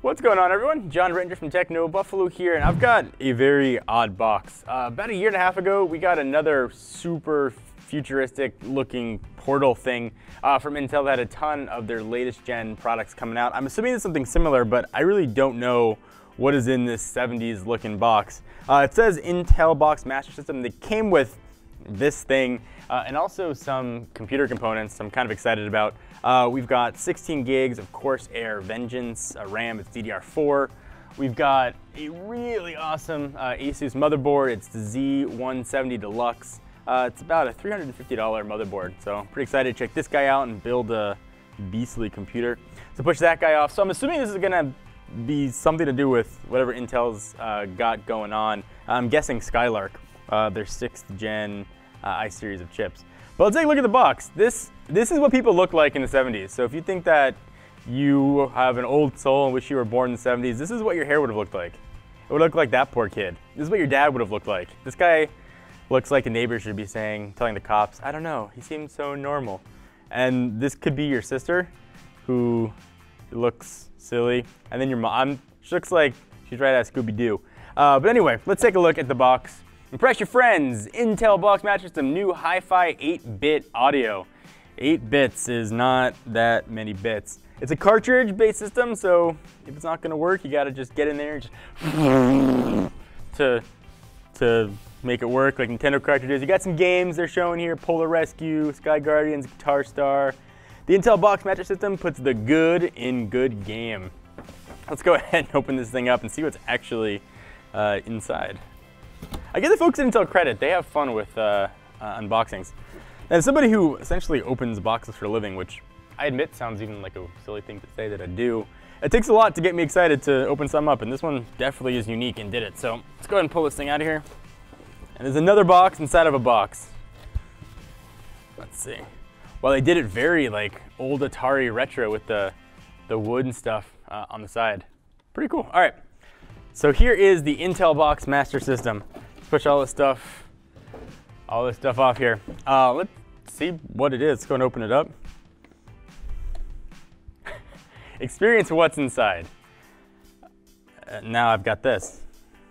What's going on, everyone? John Ringer from Techno Buffalo here, and I've got a very odd box. About a year and a half ago, we got another super futuristic looking portal thing from Intel that had a ton of their latest gen products coming out. I'm assuming it's something similar, but I really don't know what is in this 70s looking box. It says Intel Box Master System. That came with this thing and also some computer components I'm kind of excited about. We've got 16 gigs of Corsair Vengeance RAM. It's DDR4. We've got a really awesome Asus motherboard. It's the Z170 Deluxe. It's about a $350 motherboard, so I'm pretty excited to check this guy out and build a beastly computer. So push that guy off. So I'm assuming this is gonna be something to do with whatever Intel's got going on. I'm guessing Skylake, their 6th gen i-series of chips. But let's take a look at the box. This is what people looked like in the 70s. So if you think that you have an old soul and wish you were born in the 70s, this is what your hair would have looked like. It would look like that poor kid. This is what your dad would have looked like. This guy looks like a neighbor should be telling the cops, I don't know, he seems so normal. And this could be your sister, who looks silly. And then your mom, she looks like she's right out of Scooby-Doo. But anyway, let's take a look at the box. Impress your friends, Intel Box Master System, new hi-fi 8-bit audio. 8 bits is not that many bits. It's a cartridge-based system, so if it's not gonna work, you gotta just get in there and just to make it work like Nintendo cartridges. You got some games they're showing here, Polar Rescue, Sky Guardians, Guitar Star. The Intel Box Master System puts the good in good game. Let's go ahead and open this thing up and see what's actually inside. I give the folks at Intel credit. They have fun with unboxings. And as somebody who essentially opens boxes for a living, which I admit sounds even like a silly thing to say that I do, it takes a lot to get me excited to open some up, and this one definitely is unique and did it. So let's go ahead and pull this thing out of here. And there's another box inside of a box. Let's see. Well, they did it very like old Atari retro with the wood and stuff on the side. Pretty cool. All right. So here is the Intel Box Master System. Let's push all this stuff off here. Let's see what it is. Let's go and open it up. Experience what's inside. Now I've got this.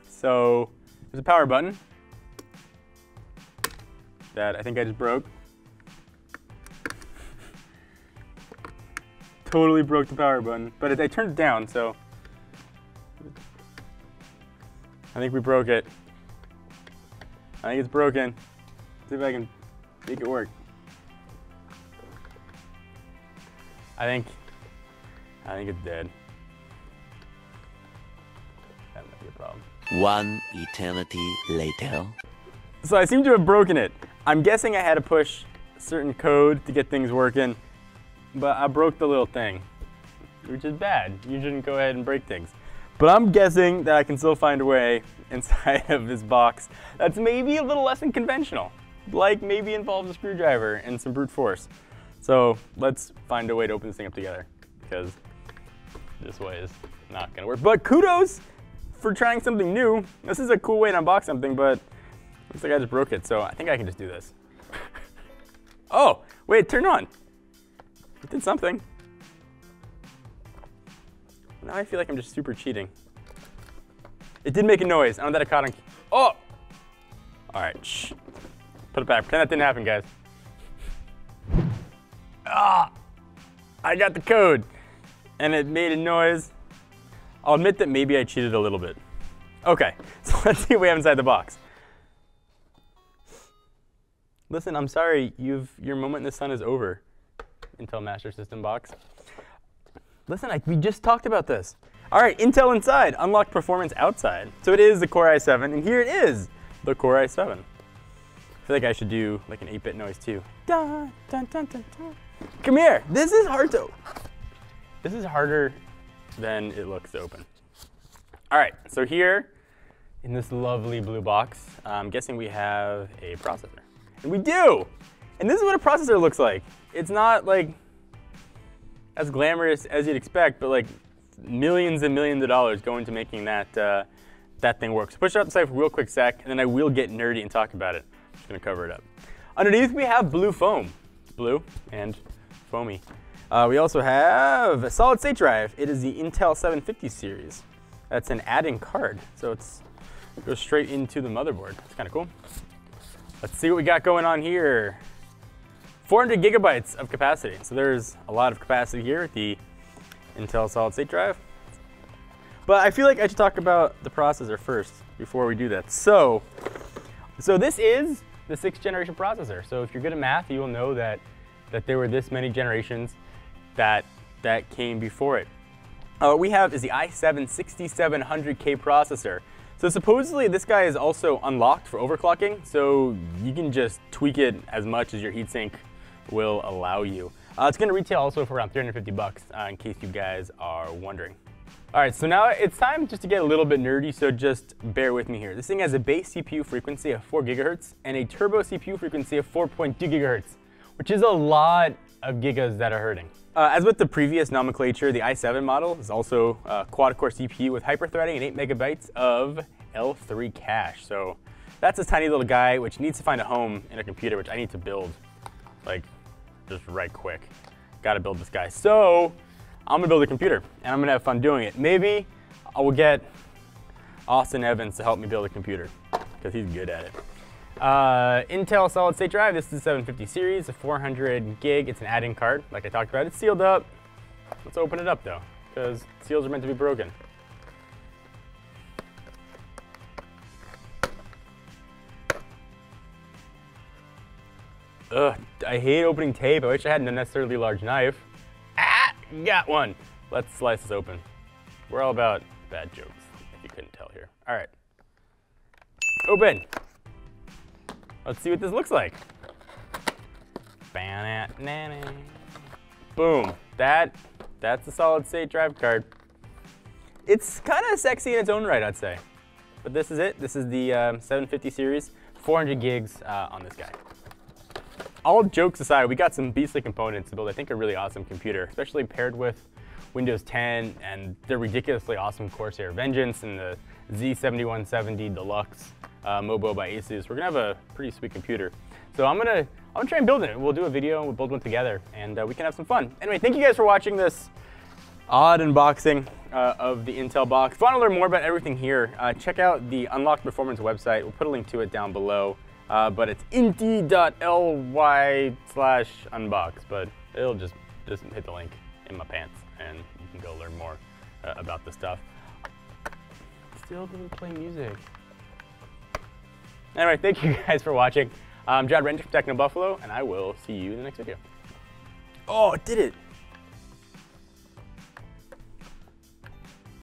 So there's a power button that I think I just broke. Totally broke the power button, but I turned it down, so I think we broke it. I think it's broken. See if I can make it work. I think it's dead. That might be a problem. One eternity later. So I seem to have broken it. I'm guessing I had to push a certain code to get things working, but I broke the little thing, which is bad. You shouldn't go ahead and break things. But I'm guessing that I can still find a way inside of this box that's maybe a little less than conventional, like maybe involves a screwdriver and some brute force. So let's find a way to open this thing up together, because this way is not gonna work. But kudos for trying something new. This is a cool way to unbox something, but looks like I just broke it, so I think I can just do this. Oh, wait, it turned on. It did something. Now I feel like I'm just super cheating. It did make a noise. I don't know that I caught on. Oh! All right, shh. Put it back. Pretend that didn't happen, guys. Ah! I got the code. And it made a noise. I'll admit that maybe I cheated a little bit. Okay, so let's see what we have inside the box. Listen, I'm sorry. Your moment in the sun is over. Intel Master System box. Listen, we just talked about this. All right, Intel inside, unlock performance outside. So it is the Core i7, and here it is, the Core i7. I feel like I should do like an 8-bit noise too. Dun, dun, dun, dun, dun. Come here. This is harder than it looks to open. All right, so here in this lovely blue box, I'm guessing we have a processor. And we do! And this is what a processor looks like. It's not like as glamorous as you'd expect, but like millions and millions of dollars go into making that thing work. So push it out the side for a real quick sec, and then I will get nerdy and talk about it. I'm just gonna cover it up. Underneath we have blue foam. It's blue and foamy. We also have a solid state drive. It is the Intel 750 series. That's an add-in card, so it goes straight into the motherboard. It's kind of cool. Let's see what we got going on here. 400 gigabytes of capacity. So there's a lot of capacity here with the Intel solid state drive. But I feel like I should talk about the processor first before we do that. So this is the 6th generation processor. So if you're good at math, you will know that there were this many generations that came before it. What we have is the i7 6700K processor. So supposedly this guy is also unlocked for overclocking, so you can just tweak it as much as your heatsink will allow you. It's going to retail also for around 350 bucks, in case you guys are wondering. All right, so now it's time just to get a little bit nerdy, so just bear with me here. This thing has a base CPU frequency of 4 gigahertz and a turbo CPU frequency of 4.2 gigahertz, which is a lot of gigas that are hurting. As with the previous nomenclature, the i7 model is also a quad-core CPU with hyper-threading and 8 megabytes of L3 cache. So that's this tiny little guy which needs to find a home in a computer, which I need to build, like, just right quick. Gotta build this guy. So I'm gonna build a computer, and I'm gonna have fun doing it. Maybe I will get Austin Evans to help me build a computer, because he's good at it. Intel solid state drive, this is the 750 series, a 400 gig. It's an add-in card, like I talked about. It's sealed up. Let's open it up though, because seals are meant to be broken. Ugh, I hate opening tape. I wish I had an unnecessarily large knife. Ah, got one. Let's slice this open. We're all about bad jokes, if you couldn't tell here. All right, open. Let's see what this looks like. Boom. That's the solid state drive card. It's kind of sexy in its own right, I'd say. But this is it. This is the 750 series, 400 gigs on this guy. All jokes aside, we got some beastly components to build, I think, a really awesome computer, especially paired with Windows 10 and the ridiculously awesome Corsair Vengeance and the Z7170 Deluxe Mobo by Asus. We're gonna have a pretty sweet computer. So I'm gonna try and build it. We'll do a video, we'll build one together, and we can have some fun. Anyway, thank you guys for watching this odd unboxing of the Intel box. If you want to learn more about everything here, check out the Unlocked Performance website. We'll put a link to it down below. But it's inti.ly/unbox, but it'll just hit the link in my pants, and you can go learn more about this stuff. Still didn't play music. Anyway, thank you guys for watching. I'm John Render from Techno Buffalo, and I will see you in the next video. Oh, it did it!